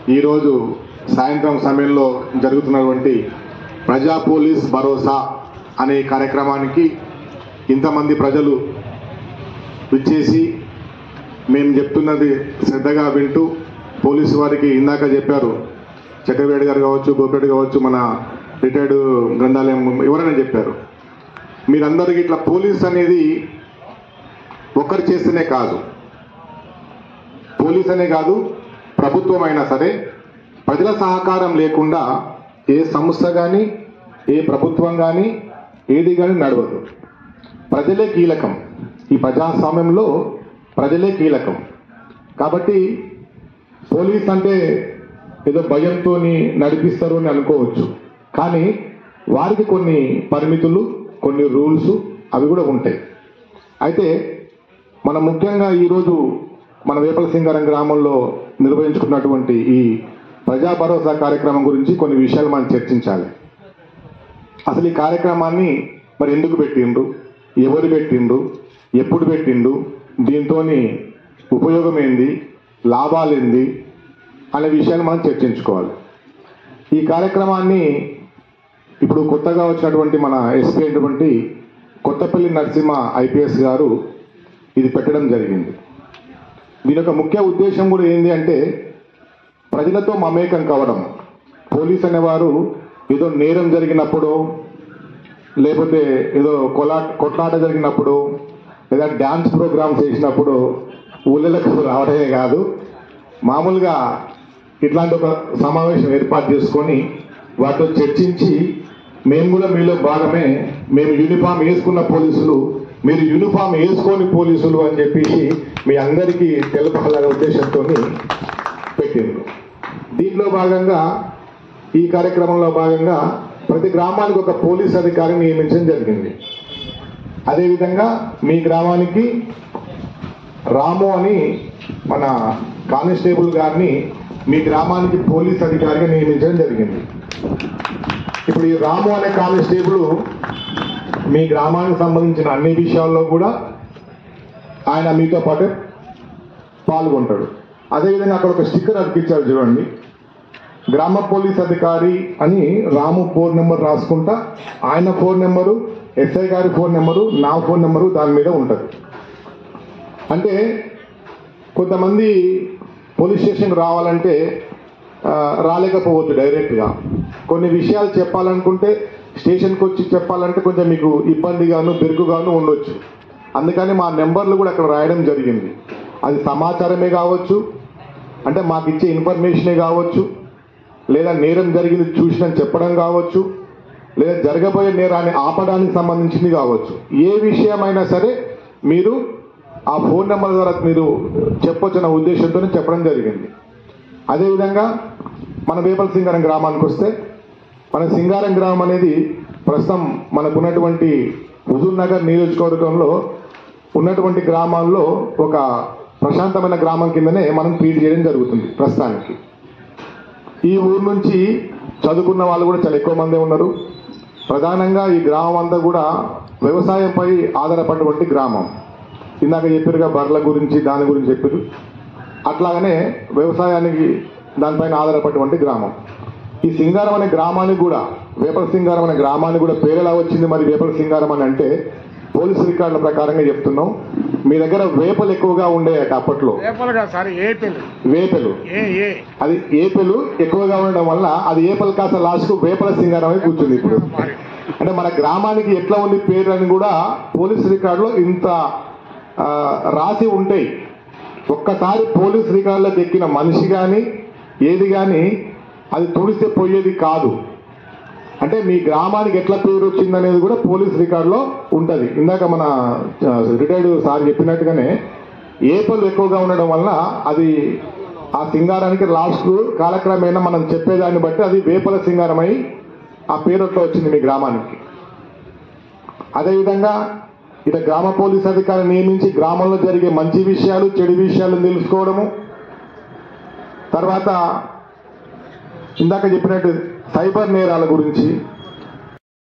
ఈరోజు సాయంత్రం సమయంలో జరుగుతున్నటువంటి ప్రజా పోలీస్ భరోసా అనే కార్యక్రమానికి ఇంతమంది ప్రజలు విచ్చేసి మేము చెప్తున్నది శ్రద్ధగా వింటూ పోలీసు వారికి ఇందాక చెప్పారు, చక్రవేడి గారు కావచ్చు, గోపిరెడ్డి కావచ్చు, మన రిటైర్డ్ గ్రంథాలయం ఎవరైనా చెప్పారు, మీరందరికీ ఇట్లా పోలీస్ అనేది ఒక్కరు చేస్తేనే కాదు, పోలీస్ అనే కాదు ప్రభుత్వం అయినా సరే ప్రజల సహకారం లేకుండా ఏ సంస్థ కానీ ఏ ప్రభుత్వం కానీ ఏది కానీ నడవదు. ప్రజలే కీలకం. ఈ ప్రజాస్వామ్యంలో ప్రజలే కీలకం. కాబట్టి పోలీస్ అంటే ఏదో భయంతో నడిపిస్తారు అని అనుకోవచ్చు, కానీ వారికి కొన్ని పరిమితులు, కొన్ని రూల్స్ అవి కూడా ఉంటాయి. అయితే మనం ముఖ్యంగా ఈరోజు మన వేపల సింగారం గ్రామంలో నిర్వహించుకున్నటువంటి ఈ ప్రజా భరోసా కార్యక్రమం గురించి కొన్ని విషయాలు మనం చర్చించాలి. అసలు ఈ కార్యక్రమాన్ని మరి ఎందుకు పెట్టిండ్రు, ఎవరు పెట్టిండ్రు, ఎప్పుడు పెట్టిండ్రు, దీంతో ఉపయోగం ఏంది, లాభాలు ఏంది అనే విషయాలు మనం చర్చించుకోవాలి. ఈ కార్యక్రమాన్ని ఇప్పుడు కొత్తగా వచ్చినటువంటి మన ఎస్పీ అయినటువంటి కొత్తపల్లి నరసింహ ఐపీఎస్ గారు ఇది పెట్టడం జరిగింది. దీని యొక్క ముఖ్య ఉద్దేశం కూడా ఏంటి అంటే ప్రజలతో మమేకం కావడం. పోలీస్ అనేవారు ఏదో నేరం జరిగినప్పుడు, లేకపోతే ఏదో కొట్లాట జరిగినప్పుడు, లేదా డ్యాన్స్ ప్రోగ్రామ్స్ చేసినప్పుడు ఊళ్ళకు రావడమే కాదు, మామూలుగా ఇట్లాంటి ఒక సమావేశం ఏర్పాటు చేసుకొని వాటితో చర్చించి మేము కూడా మీలో భాగమే, మేము యూనిఫామ్ వేసుకున్న పోలీసులు, మీరు యూనిఫామ్ వేసుకొని పోలీసులు అని చెప్పేసి మీ అందరికీ తెలపాలనే ఉద్దేశంతో పెట్టింది. దీంట్లో భాగంగా ఈ కార్యక్రమంలో భాగంగా ప్రతి గ్రామానికి ఒక పోలీస్ అధికారిని నియమించడం జరిగింది. అదేవిధంగా మీ గ్రామానికి రాము అని మన కానిస్టేబుల్ గారిని మీ గ్రామానికి పోలీస్ అధికారిగా నియమించడం జరిగింది. ఇప్పుడు ఈ రాము అనే కానిస్టేబుల్ మీ గ్రామానికి సంబంధించిన అన్ని విషయాల్లో కూడా ఆయన మీతో పాటు పాల్గొంటాడు. అదేవిధంగా అక్కడ ఒక స్టిక్కర్ అతికించారు చూడండి, గ్రామ పోలీస్ అధికారి అని రాము ఫోన్ నెంబర్ రాసుకుంటా ఆయన ఫోన్ నెంబరు, ఎస్ఐ గారి ఫోన్ నెంబరు, నా ఫోన్ నెంబరు దాని మీద ఉంటుంది. అంటే కొంతమంది పోలీస్ స్టేషన్కి రావాలంటే రాలేకపోవద్దు డైరెక్ట్గా. కొన్ని విషయాలు చెప్పాలనుకుంటే స్టేషన్కి వచ్చి చెప్పాలంటే కొంచెం మీకు ఇబ్బందిగాను బెరుకుగాను ఉండొచ్చు. అందుకని మా నెంబర్లు కూడా అక్కడ రాయడం జరిగింది. అది సమాచారమే కావచ్చు, అంటే మాకు ఇచ్చే ఇన్ఫర్మేషనే కావచ్చు, లేదా నేరం జరిగింది చూసినని చెప్పడం కావచ్చు, లేదా జరగబోయే నేరాన్ని ఆపడానికి సంబంధించింది కావచ్చు. ఏ విషయమైనా సరే మీరు ఆ ఫోన్ నెంబర్ ద్వారా మీరు చెప్పొచ్చిన ఉద్దేశంతో చెప్పడం జరిగింది. అదేవిధంగా మన వేపల సింగారం గ్రామానికి వస్తే, మన సింగారం గ్రామం అనేది ప్రస్తుతం మనకున్నటువంటి హుజూర్ నగర్ నియోజకవర్గంలో ఉన్నటువంటి గ్రామాల్లో ఒక ప్రశాంతమైన గ్రామం కిందనే మనం ట్రీట్ చేయడం జరుగుతుంది ప్రస్తుతానికి. ఈ ఊరు నుంచి చదువుకున్న వాళ్ళు కూడా చాలా ఎక్కువ మందే ఉన్నారు. ప్రధానంగా ఈ గ్రామం అంతా కూడా వ్యవసాయంపై ఆధారపడినటువంటి గ్రామం. ఇందాక చెప్పారుగా బర్రెల గురించి, దాని గురించి చెప్పారు. అట్లాగనే వ్యవసాయానికి దానిపైన ఆధారపడినటువంటి గ్రామం. ఈ సింగారం అనే గ్రామానికి కూడా, వేపల సింగారం అనే గ్రామానికి కూడా పేరు ఎలా వచ్చింది? మరి వేపల సింగారం అని అంటే పోలీసు రికార్డుల ప్రకారంగా చెప్తున్నాం, మీ దగ్గర వేపలు ఎక్కువగా ఉండేయట అప్పట్లో. వేపలు, అది ఏపెలు ఎక్కువగా ఉండడం వల్ల అది ఏపలు కాస్త లాస్ట్కు వేపల సింగారం అని కూర్చుంది. ఇప్పుడు అంటే మన గ్రామానికి ఎట్లా ఉంది పేరు అని కూడా పోలీసు రికార్డులో ఇంత రాసి ఉంటాయి. ఒక్కసారి పోలీసు రికార్డులకు ఎక్కిన మనిషి కానీ ఏది కానీ అది తుడిస్తే పోయేది కాదు. అంటే మీ గ్రామానికి ఎట్లా పేరు వచ్చిందనేది కూడా పోలీస్ రికార్డులో ఉంటుంది. ఇందాక మన రిటైర్డ్ సార్ చెప్పినట్టుగానే ఏపలు ఎక్కువగా ఉండడం వల్ల అది ఆ సింగారానికి లాస్ట్ కాలక్రమేణా మనం చెప్పేదాన్ని బట్టి అది వేపల సింగారమై ఆ పేరు అట్లా వచ్చింది మీ గ్రామానికి. అదేవిధంగా ఇక గ్రామ పోలీస్ అధికారిని నియమించి గ్రామంలో జరిగే మంచి విషయాలు, చెడు విషయాలను తెలుసుకోవడము, తర్వాత ఇందాక చెప్పినట్టు సైబర్ నేరాల గురించి,